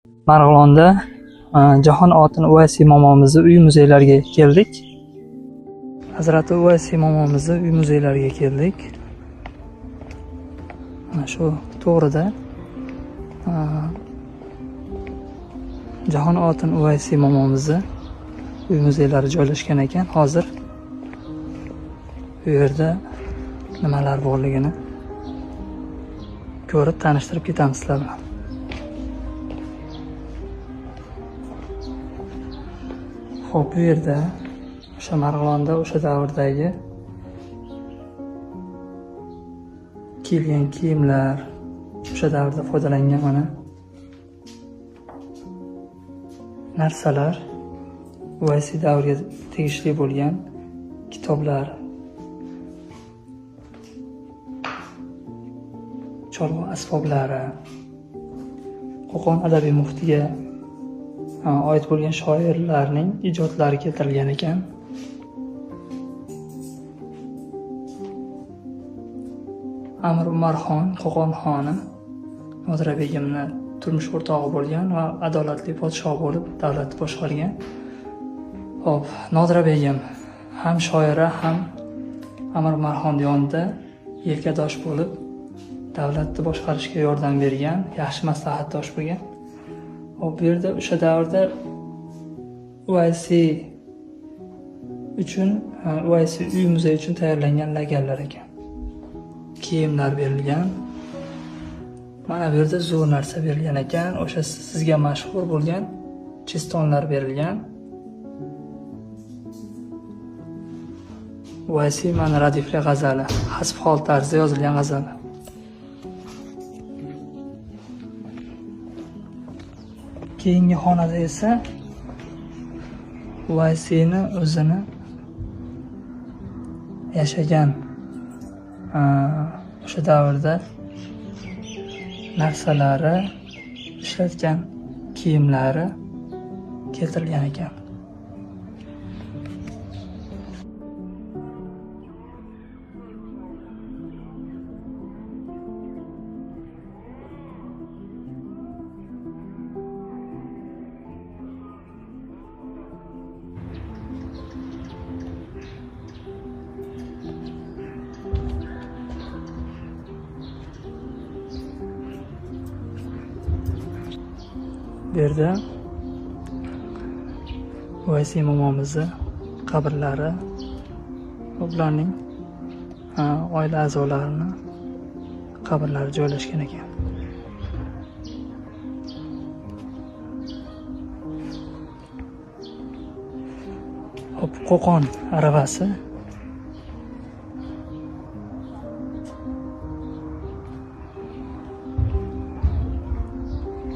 Marg'ilonda Jahon Otin Uvaysiy momomizni uy muzeylariga keldik. Hazrati Uvaysiy momomizni uy muzeylariga keldik. Mana shu to'g'rida Jahon Otin Uvaysiy momomizni uy muzeylari joylashgan ekan. Hozir bu yerda nimalar borligini ko'rib tanishtirib ketamiz sizlar bilan. Xo'p, bu yerda o'sha Marg'ilonda o'sha davrdagi kiyilgan kiyimlar, o'sha davrda foydalangan mana narsalar, Uvaysiy davriga tegishli bo'lgan kitoblar, chorva asboblari, Qo'qon adabiy muhitiga oid bo'lgan shoirlarning ijodlari keltirilgan ekan. Amir Umarxon Qo'qon xoni Nodira begimni turmush o'rtog'i bo'lgan va adolatli podshoh bo'lib davlatni boshqargan. Hop, Nodira begim ham shoira, ham Amir Umarxon yonida yelkadosh bo'lib davlatni boshqarishga yordam bergan, yaxshi maslahatdosh bo'lgan. Hop, bu yerda o'sha davrda Uvaysiy uy muzeyi uchun tayyorlangan laganlar ekan. Kiyimlar berilgan. Mana bu yerda zo'r narsa berilgan ekan. O'sha sizga mashhur bo'lgan chistonlar berilgan. Uvaysiy mana radifli g'azali, hasb hol tarzida yozilgan g'azali. Keyingi xonada esa Uvaysiyni o'zini yashagan o'sha davrda narsalari, ishlatgan kiyimlari keltirilgan ekan. Bu yerda Uvaysiy momomizni qabrlari, ularning oila a'zolarining qabrlari joylashgan ekan. Hop, Qo'qon aravasi.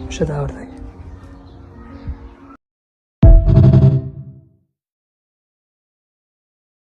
O'sha davrdagi